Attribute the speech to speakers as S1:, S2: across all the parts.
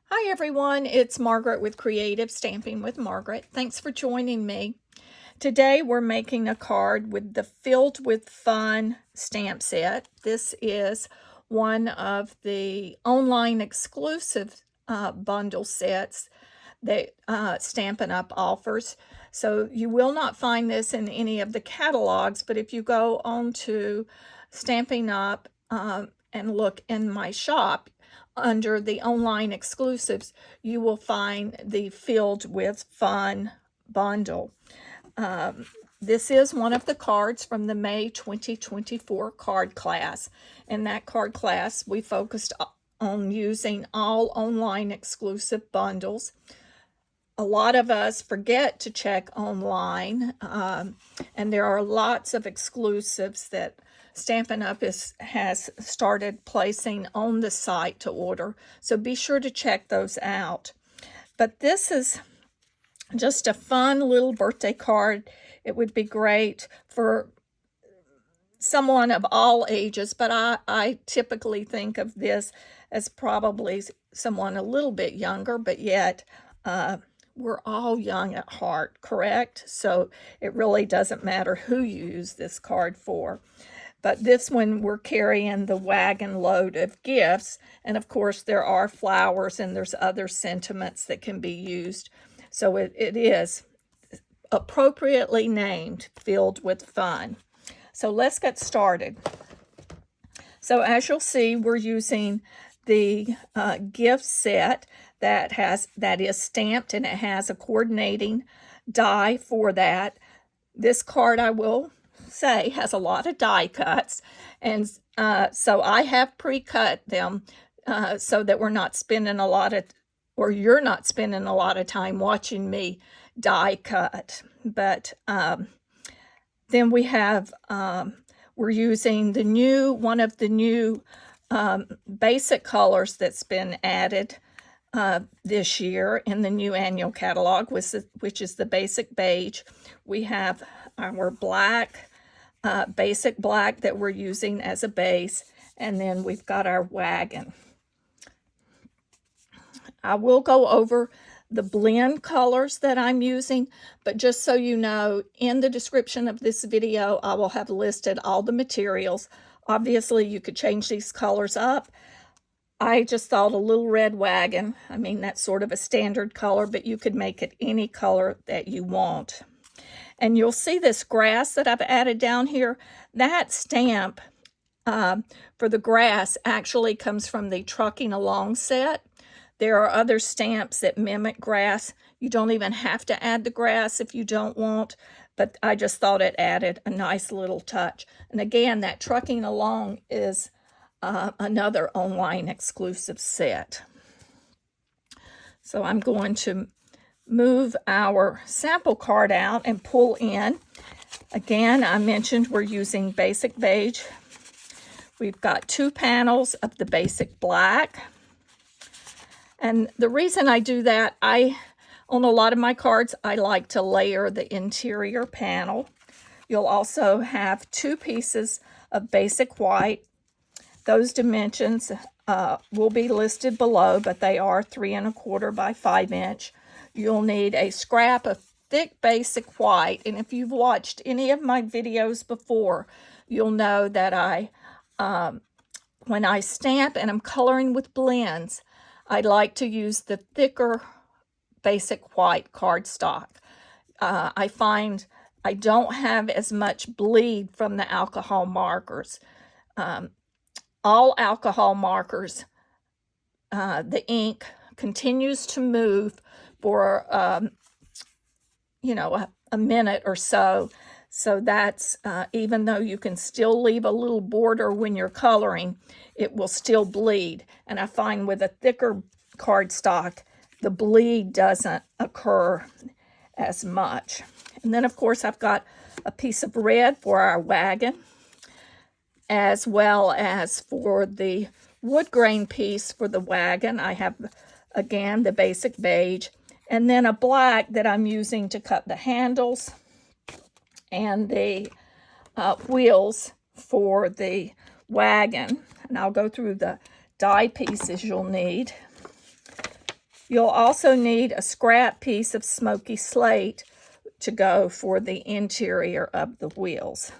S1: Hi everyone, it's Margaret with Creative Stamping with Margaret. Thanks for joining me. Today we're making a card with the Filled with Fun stamp set. This is one of the online exclusive bundle sets that Stampin' Up offers. So you will not find this in any of the catalogs, but if you go on to Stampin' Up and look in my shop, under the online exclusives, you will find the Filled with Fun bundle. This is one of the cards from the May 2024 card class. In that card class, we focused on using all online exclusive bundles. A lot of us forget to check online, and there are lots of exclusives that Stampin' Up! Has started placing on the site to order, so be sure to check those out. But this is just a fun little birthday card. It would be great for someone of all ages, but I typically think of this as probably someone a little bit younger, but yet we're all young at heart, correct? So it really doesn't matter who you use this card for. But this one, we're carrying the wagon load of gifts. And of course, there are flowers and there's other sentiments that can be used. So it is appropriately named Filled with Fun. So let's get started. So as you'll see, we're using the gift set that is stamped, and it has a coordinating die for that. This card, I will say, has a lot of die cuts, and so I have pre-cut them so that we're not spending a lot of, or you're not spending a lot of time watching me die cut. But then we have we're using the new one of the new basic colors that's been added this year in the new annual catalog, which is the basic beige. We have our black, basic black that we're using as a base, and then we've got our wagon. I will go over the blend colors that I'm using, but just so you know, in the description of this video, I will have listed all the materials. Obviously, you could change these colors up. I just thought a little red wagon. I mean, that's sort of a standard color, but you could make it any color that you want. And you'll see this grass that I've added down here. That stamp for the grass actually comes from the Trucking Along set. There are other stamps that mimic grass. You don't even have to add the grass if you don't want, but I just thought it added a nice little touch. And again, that Trucking Along is another online exclusive set. So I'm going to move our sample card out and pull in. Again, I mentioned we're using basic beige. We've got 2 panels of the basic black. And the reason I do that, on a lot of my cards, I like to layer the interior panel. You'll also have 2 pieces of basic white. Those dimensions will be listed below, but they are 3 1/4 by 5 inch. You'll need a scrap of thick basic white, and if you've watched any of my videos before, you'll know that when I stamp and I'm coloring with blends, I like to use the thicker basic white cardstock. I find I don't have as much bleed from the alcohol markers. All alcohol markers, the ink continues to move for, a minute or so. So that's, even though you can still leave a little border when you're coloring, it will still bleed. And I find with a thicker cardstock, the bleed doesn't occur as much. And then, of course, I've got a piece of red for our wagon, as well as for the wood grain piece for the wagon. I have, again, the basic beige, and then a black that I'm using to cut the handles and the wheels for the wagon. And I'll go through the die pieces you'll need. You'll also need a scrap piece of Smoky Slate to go for the interior of the wheels.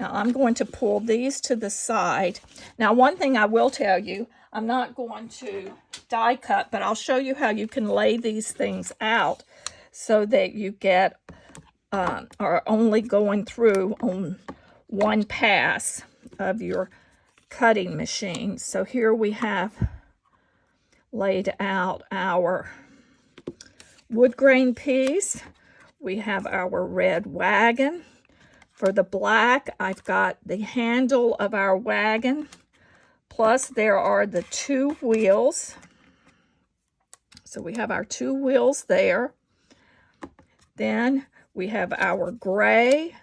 S1: Now I'm going to pull these to the side. Now one thing I will tell you, I'm not going to die cut, but I'll show you how you can lay these things out so that you get, are only going through on one pass of your cutting machine. So here we have laid out our wood grain piece. We have our red wagon. For the black, I've got the handle of our wagon, plus there are the 2 wheels. So we have our 2 wheels there. Then we have our gray.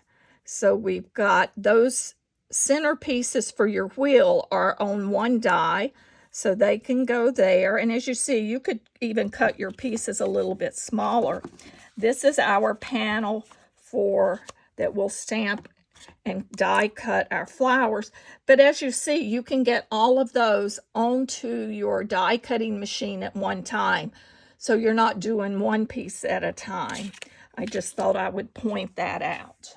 S1: So we've got those center pieces for your wheel are on one die, so they can go there. And as you see, you could even cut your pieces a little bit smaller. This is our panel that will stamp and die cut our flowers. But as you see, you can get all of those onto your die cutting machine at one time. So you're not doing one piece at a time. I just thought I would point that out.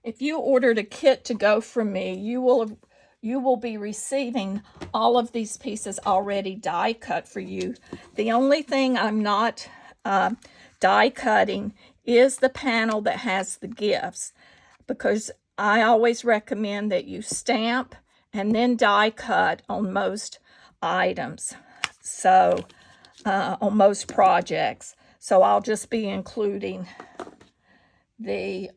S1: If you ordered a kit to go from me, you will be receiving all of these pieces already die cut for you. The only thing I'm not die cutting is the panel that has the gifts, because I always recommend that you stamp and then die cut on most items, so on most projects. So I'll just be including the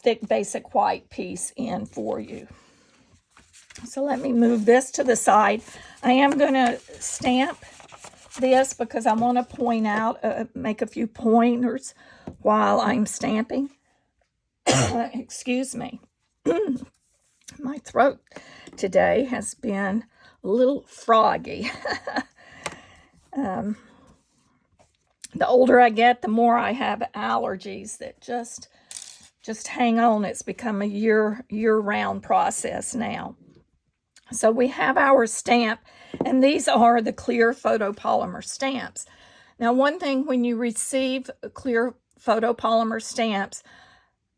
S1: thick basic white piece in for you. So let me move this to the side. I am going to stamp this because I want to point out, make a few pointers while I'm stamping. Excuse me. My throat today has been a little froggy. The older I get, the more I have allergies that just hang on. It's become a year-round process now. So we have our stamp, and these are the clear photopolymer stamps. Now, one thing when you receive clear photopolymer stamps,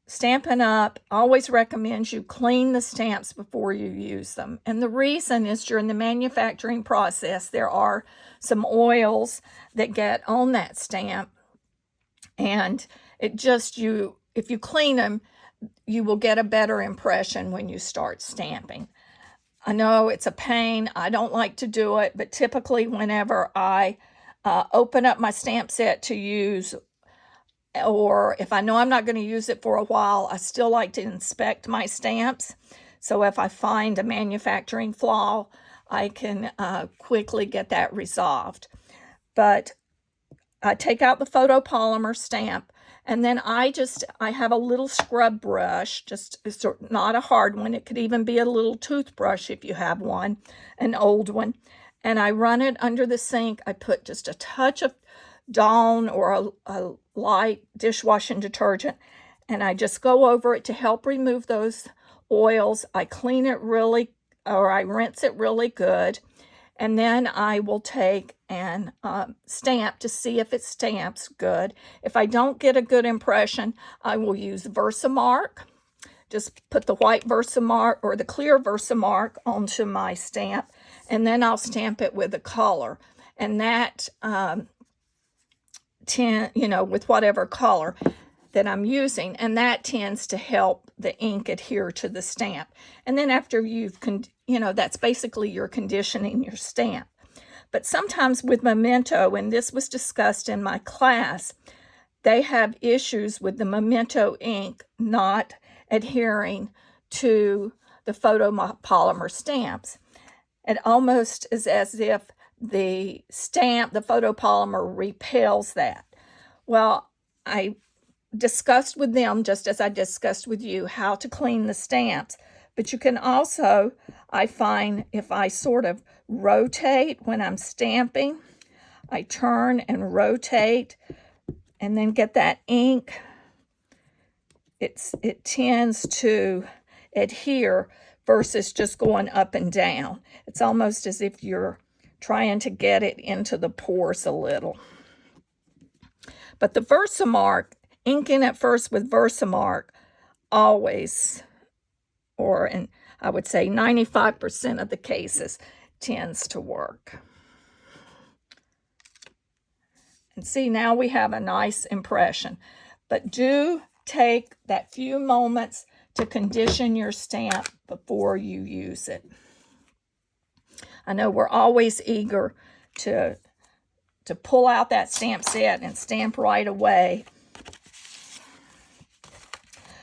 S1: Stampin' Up always recommends you clean the stamps before you use them. And the reason is during the manufacturing process, there are some oils that get on that stamp, and if you clean them, you will get a better impression when you start stamping. I know it's a pain. I don't like to do it, but typically whenever I open up my stamp set to use, or if I know I'm not going to use it for a while, I still like to inspect my stamps. So if I find a manufacturing flaw, I can quickly get that resolved. But I take out the photopolymer stamp, and then I have a little scrub brush, it's not a hard one. It could even be a little toothbrush if you have one, an old one. And I run it under the sink. I put just a touch of Dawn or a light dishwashing detergent, and I just go over it to help remove those oils. I clean it I rinse it really good. And then I will take and stamp to see if it stamps good. If I don't get a good impression, I will use Versamark. Just put the white Versamark or the clear Versamark onto my stamp, and then I'll stamp it with a color. And that, with whatever color that I'm using, and that tends to help the ink adhere to the stamp. And then after that's basically you're conditioning your stamp. But sometimes with Memento, and this was discussed in my class, they have issues with the Memento ink not adhering to the photopolymer stamps. It almost is as if the photopolymer repels that. Well, I discussed with them, just as I discussed with you, how to clean the stamps. But you can also, I find, if I sort of rotate when I'm stamping, I turn and rotate and then get that ink, it tends to adhere versus just going up and down. It's almost as if you're trying to get it into the pores a little. But the Versamark, inking at first with Versamark, always, or in, I would say 95% of the cases, tends to work. And see, now we have a nice impression. But do take that few moments to condition your stamp before you use it. I know we're always eager to pull out that stamp set and stamp right away.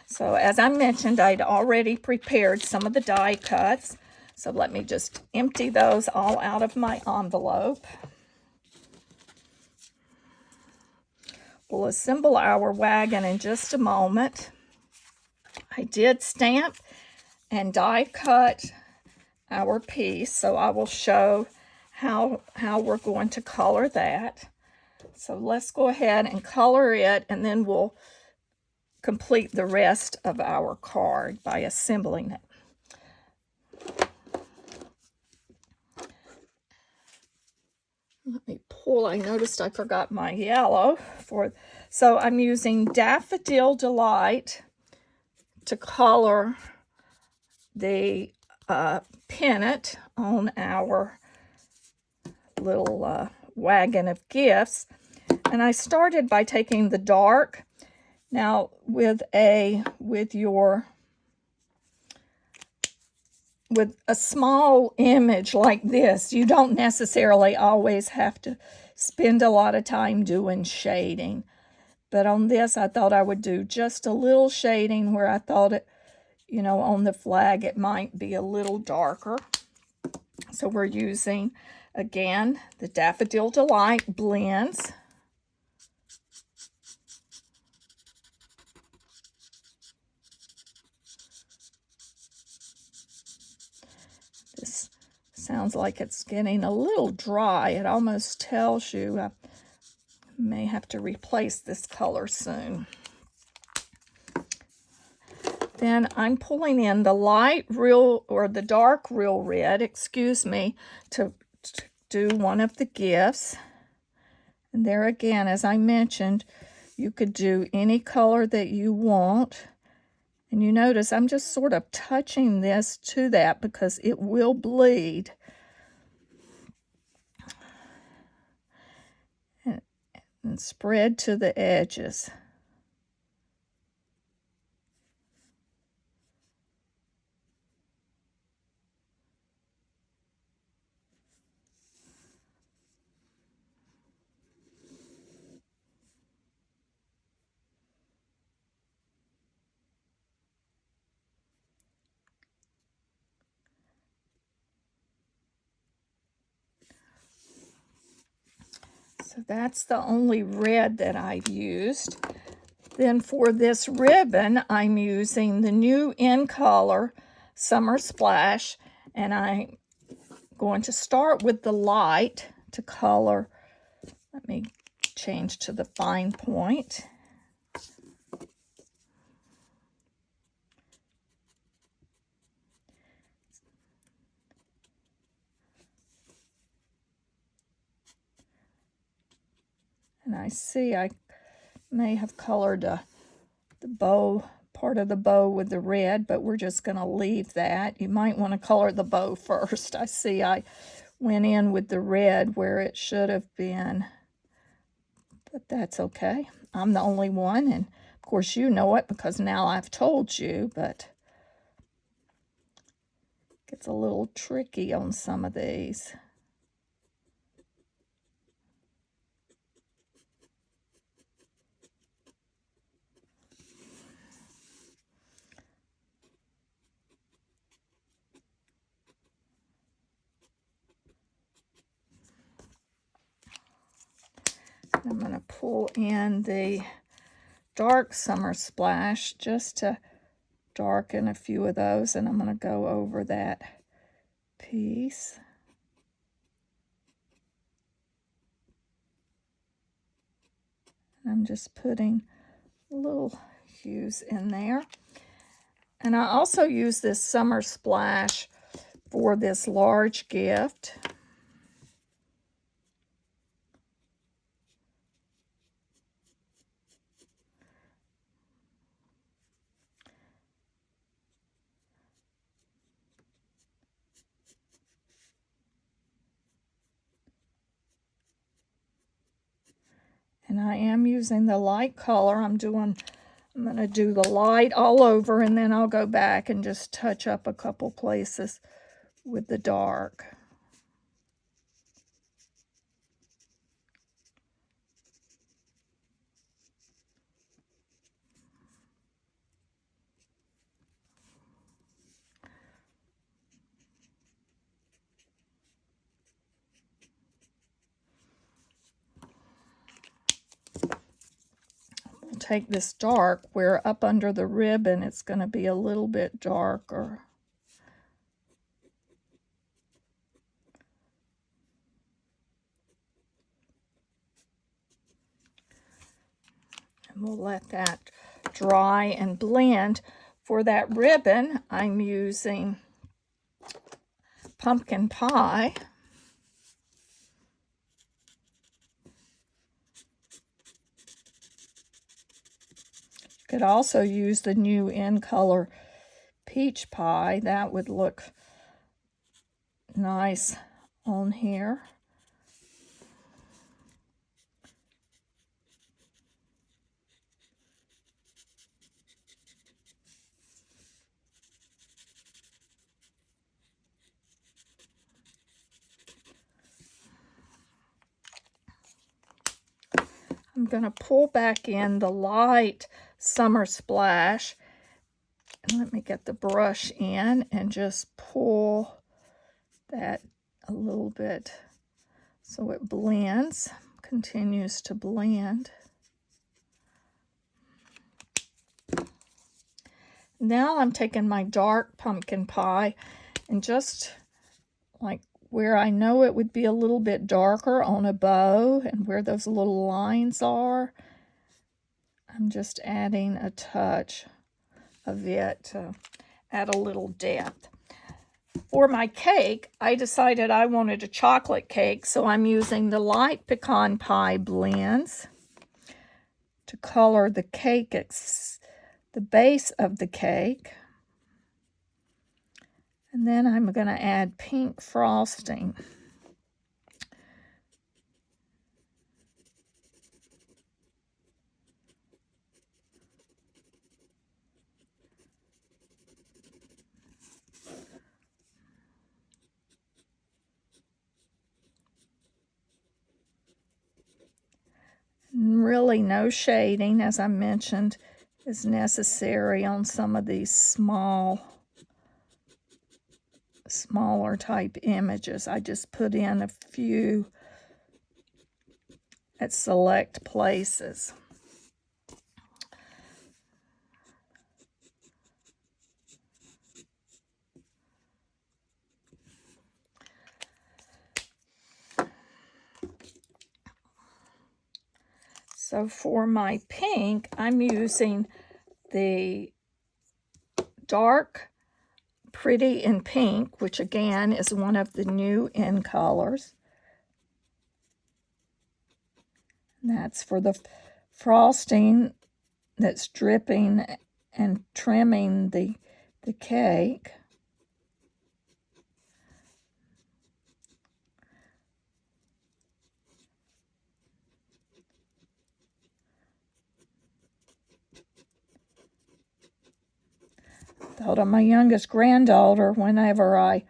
S1: So as I mentioned, I'd already prepared some of the die cuts. So let me just empty those all out of my envelope. We'll assemble our wagon in just a moment. I did stamp and die cut our piece, so I will show how we're going to color that. So let's go ahead and color it, and then we'll complete the rest of our card by assembling it. Let me pull. I noticed I forgot my yellow so I'm using Daffodil Delight to color the pennant on our little wagon of gifts. And I started by taking the dark. Now with a small image like this, you don't necessarily always have to spend a lot of time doing shading. But on this, I thought I would do just a little shading where I thought it, you know, on the flag it might be a little darker. So we're using, again, the Daffodil Delight blends. This sounds like it's getting a little dry. It almost tells you I may have to replace this color soon. Then I'm pulling in the light real, or the dark real red, excuse me, to do one of the gifts. And there again, as I mentioned, you could do any color that you want. And you notice I'm just sort of touching this to that because it will bleed. And spread to the edges. So that's the only red that I've used. Then for this ribbon, I'm using the new In Color Summer Splash, and I'm going to start with the light to color. Let me change to the fine point. And I see I may have colored the bow, part of the bow with the red, but we're just going to leave that. You might want to color the bow first. I see I went in with the red where it should have been, but that's okay. I'm the only one, and of course you know it because now I've told you, but it gets a little tricky on some of these. I'm going to pull in the dark Summer Splash just to darken a few of those, and I'm going to go over that piece. I'm just putting little hues in there. And I also use this Summer Splash for this large gift. And I am using the light color. I'm going to do the light all over, and then I'll go back and just touch up a couple places with the dark. We'll take this dark where up under the ribbon it's going to be a little bit darker. And we'll let that dry and blend. For that ribbon, I'm using Pumpkin Pie. Could also use the new in color Peach Pie. That would look nice on here. I'm going to pull back in the light Summer Splash. And let me get the brush in and just pull that a little bit so it blends, continues to blend. Now I'm taking my dark Pumpkin Pie and just like where I know it would be a little bit darker on a bow and where those little lines are, I'm just adding a touch of it to add a little depth. For my cake, I decided I wanted a chocolate cake, so I'm using the light pecan pie blends to color the cake, the base of the cake. And then I'm going to add pink frosting. Really no shading, as I mentioned, is necessary on some of these smaller type images. I just put in a few at select places. So for my pink, I'm using the dark Pretty in Pink, which again is one of the new in colors. And that's for the frosting that's dripping and trimming the cake. Thought of my youngest granddaughter whenever I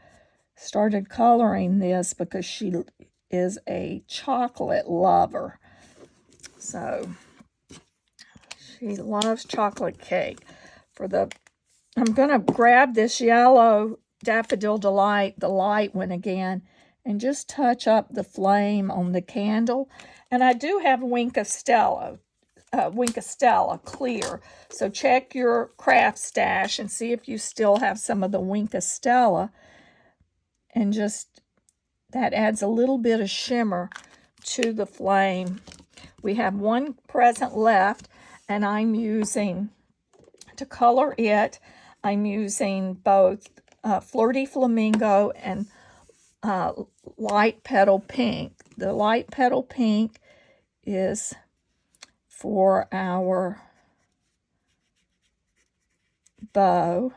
S1: started coloring this, because she is a chocolate lover. So she loves chocolate cake. I'm going to grab this yellow Daffodil Delight, the light one again, and just touch up the flame on the candle. And I do have Wink of Stella clear. So check your craft stash and see if you still have some of the Wink of Stella. And just, that adds a little bit of shimmer to the flame. We have one present left, and I'm using, to color it, I'm using both Flirty Flamingo and Light Petal Pink. The Light Petal Pink is for our bow.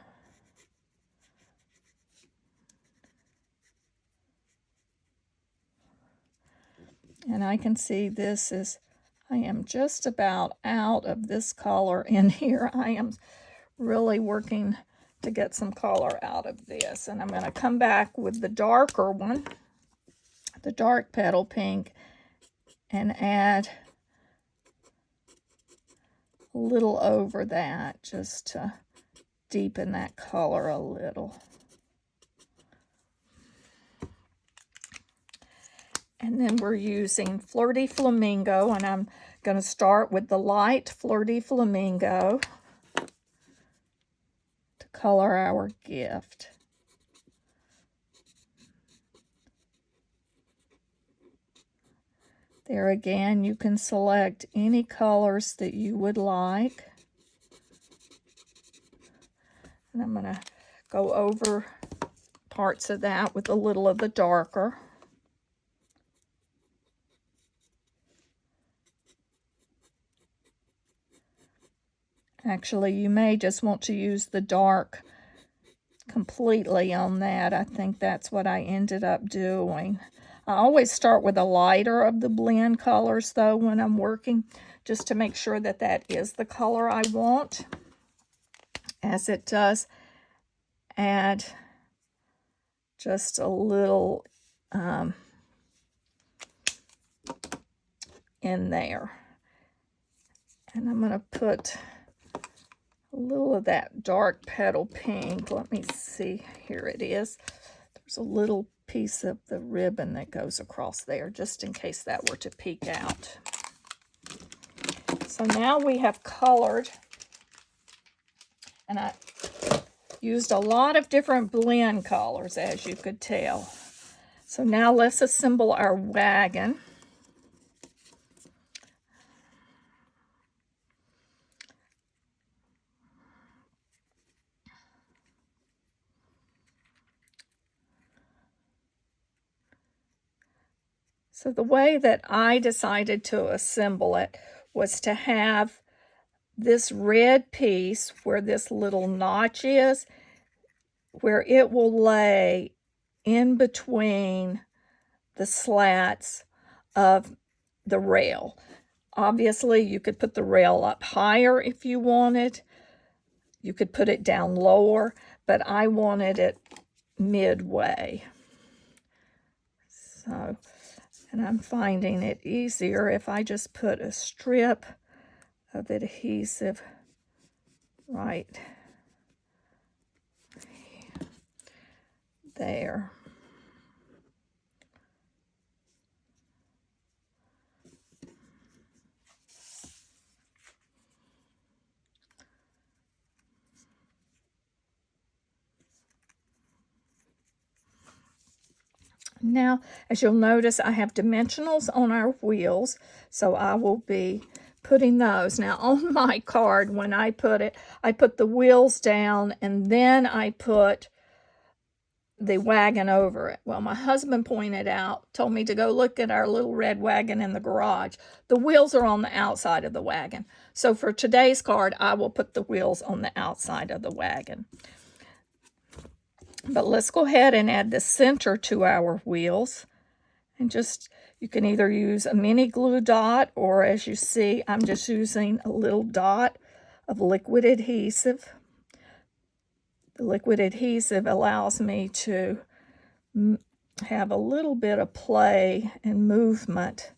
S1: And I can see this is, I am just about out of this color in here. I am really working to get some color out of this. And I'm going to come back with the darker one, the dark petal pink, and add a little over that just to deepen that color a little. And then we're using Flirty Flamingo, and I'm going to start with the light Flirty Flamingo to color our gift. There again, you can select any colors that you would like. And I'm going to go over parts of that with a little of the darker. Actually, you may just want to use the dark completely on that. I think that's what I ended up doing. I always start with a lighter of the blend colors, though, when I'm working, just to make sure that that is the color I want, as it does add just a little in there. And I'm going to put a little of that dark petal pink. Let me see. Here it is. There's a little piece of the ribbon that goes across there, just in case that were to peek out. So now we have colored, and I used a lot of different blend colors, as you could tell. So now let's assemble our wagon. So the way that I decided to assemble it was to have this red piece where this little notch is, where it will lay in between the slats of the rail. Obviously, you could put the rail up higher if you wanted. You could put it down lower, but I wanted it midway. So, and I'm finding it easier if I just put a strip of adhesive right there. Now, as you'll notice, I have dimensionals on our wheels, so I will be putting those. Now, on my card, when I put the wheels down, and then I put the wagon over it. Well, my husband told me to go look at our little red wagon in the garage. The wheels are on the outside of the wagon. So for today's card, I will put the wheels on the outside of the wagon. But let's go ahead and add the center to our wheels. And just, you can either use a mini glue dot, or as you see, I'm just using a little dot of liquid adhesive. The liquid adhesive allows me to have a little bit of play and movement,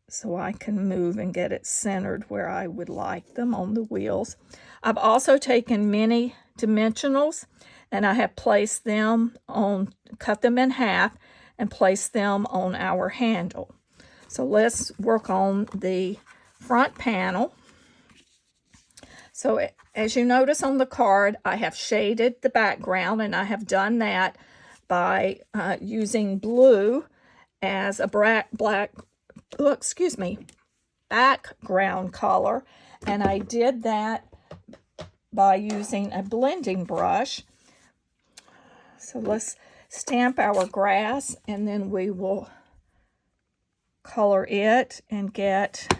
S1: so I can move and get it centered where I would like them on the wheels. I've also taken mini dimensionals, and I have placed them on, cut them in half, and placed them on our handle. So let's work on the front panel. So as you notice on the card, I have shaded the background, and I have done that by using blue as a background color. And I did that by using a blending brush. So let's stamp our grass, and then we will color it and get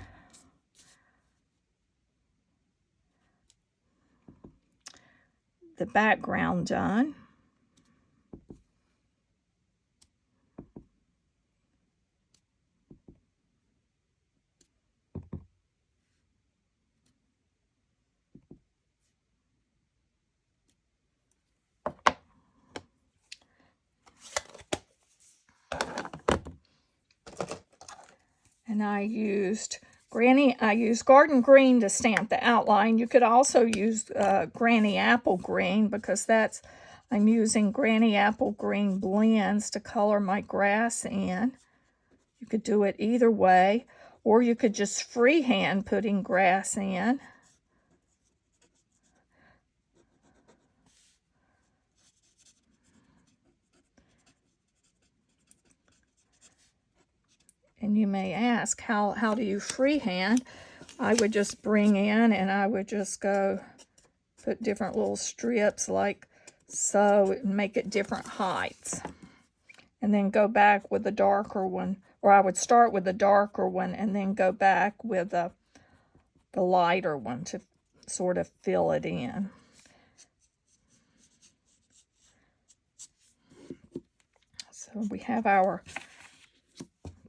S1: the background done. And I used Garden Green to stamp the outline. You could also use Granny Apple Green, because I'm using Granny Apple Green blends to color my grass in. You could do it either way, or you could just freehand putting grass in. And you may ask, how do you freehand? I would just bring in, and I would just go put different little strips like so, and make it different heights. And then go back with the darker one, or I would start with the darker one and then go back with the lighter one to sort of fill it in. So we have our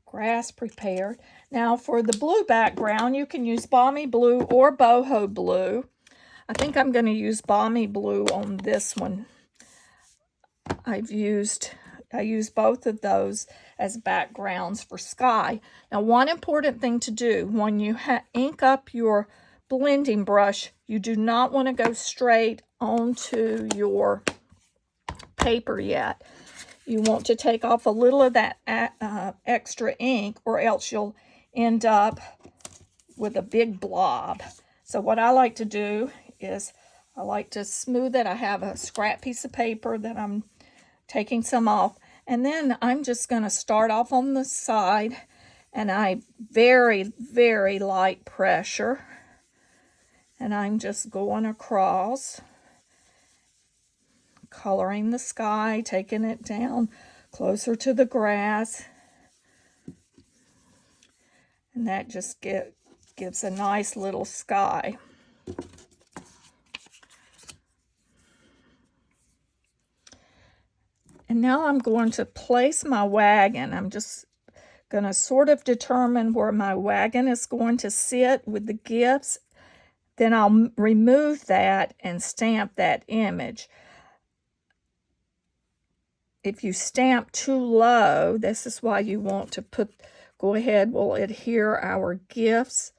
S1: grass prepared. Now for the blue background, you can use Balmy Blue or Boho Blue. I think I'm going to use Balmy Blue on this one. I use both of those as backgrounds for sky. Now, one important thing to do when you ink up your blending brush, you do not want to go straight onto your paper yet. You want to take off a little of that extra ink, or else you'll end up with a big blob. So what I like to do is I like to smooth it. I have a scrap piece of paper that I'm taking some off, and then I'm just going to start off on the side, and I very, very light pressure, and I'm just going across, coloring the sky, taking it down closer to the grass, and that just gives a nice little sky. And now I'm going to place my wagon. I'm just going to sort of determine where my wagon is going to sit with the gifts. Then I'll remove that and stamp that image. If you stamp too low, this is why you want to go ahead, we'll adhere our gifts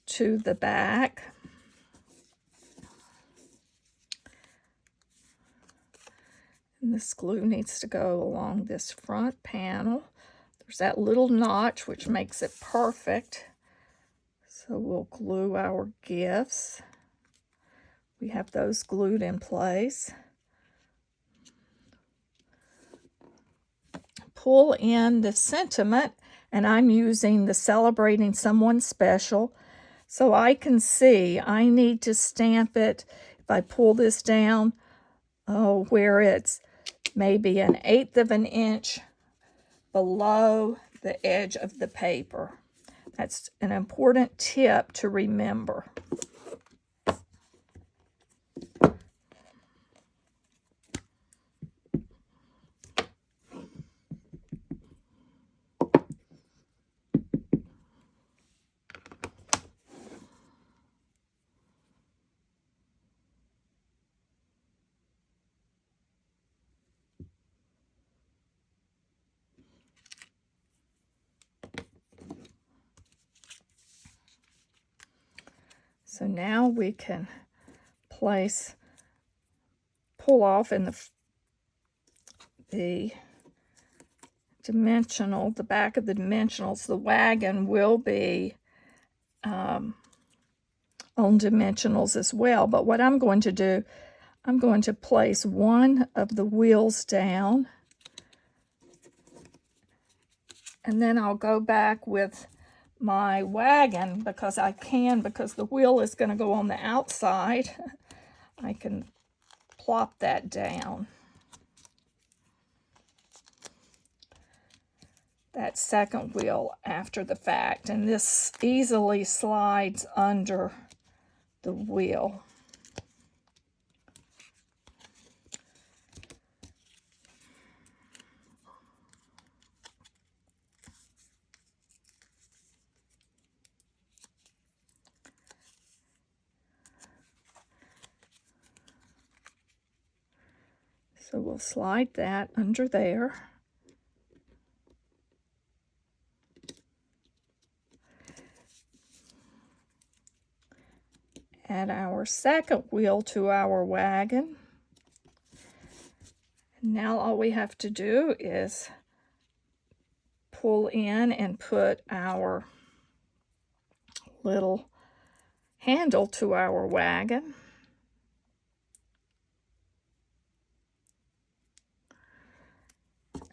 S1: to the back. And this glue needs to go along this front panel. There's that little notch which makes it perfect. So we'll glue our gifts. We have those glued in place. Pull in the sentiment, and I'm using the Celebrating Someone Special. So I can see I need to stamp it, if I pull this down, where it's maybe 1/8 of an inch below the edge of the paper. That's an important tip to remember. So now we can pull off in the dimensional, the back of the dimensionals. The wagon will be on dimensionals as well. But what I'm going to do, I'm going to place one of the wheels down, and then I'll go back with my wagon, because the wheel is going to go on the outside. I can plop that down. That second wheel after the fact, and this easily slides under the wheel. So we'll slide that under there. Add our second wheel to our wagon. And now all we have to do is pull in and put our little handle to our wagon.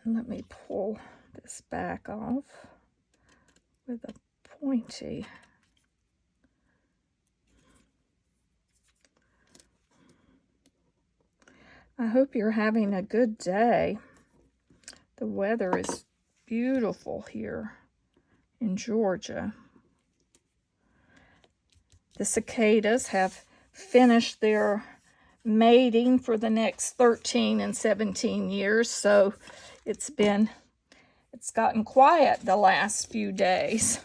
S1: And let me pull this back off with a pointy. I hope you're having a good day. The weather is beautiful here in Georgia. The cicadas have finished their mating for the next 13 and 17 years, so it's gotten quiet the last few days.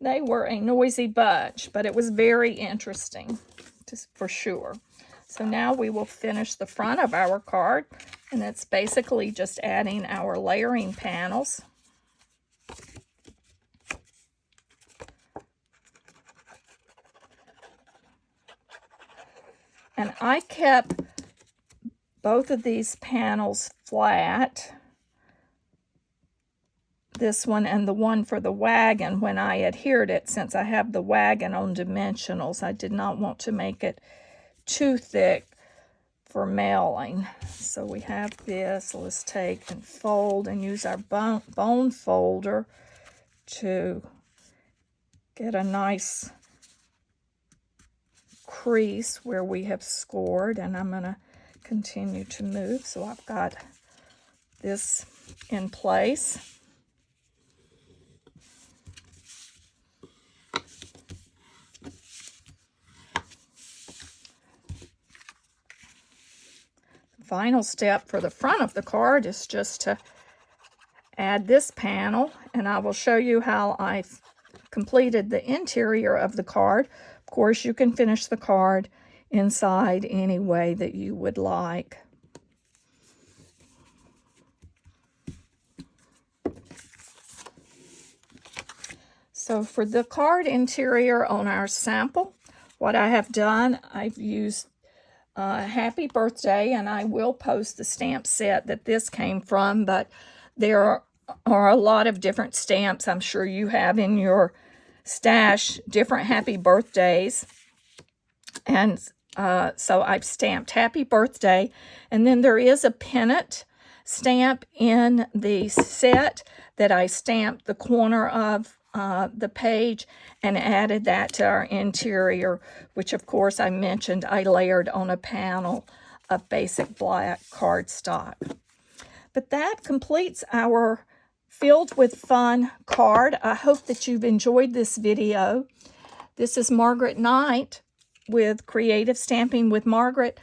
S1: They were a noisy bunch, but it was very interesting, for sure. So now we will finish the front of our card, and it's basically just adding our layering panels. And I kept both of these panels flat, this one and the one for the wagon, when I adhered it, since I have the wagon on dimensionals. I did not want to make it too thick for mailing. So we have this. Let's take and fold and use our bone folder to get a nice crease where we have scored, and I'm going to continue to move. So I've got this in place. Final step for the front of the card is just to add this panel, and I will show you how I've completed the interior of the card. Of course, you can finish the card inside any way that you would like. So for the card interior on our sample, what I have done, I've used Happy Birthday, and I will post the stamp set that this came from, but there are a lot of different stamps I'm sure you have in your stash, different Happy Birthdays. And so I've stamped Happy Birthday, and then there is a pennant stamp in the set that I stamped the corner of the page and added that to our interior, which of course I mentioned I layered on a panel of basic black cardstock. But that completes our Filled with Fun card. I hope that you've enjoyed this video. This is Margaret Knight with Creative Stamping with Margaret.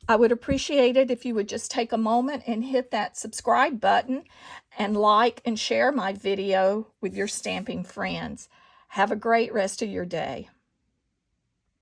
S1: I would appreciate it if you would just take a moment and hit that subscribe button and like and share my video with your stamping friends. Have a great rest of your day.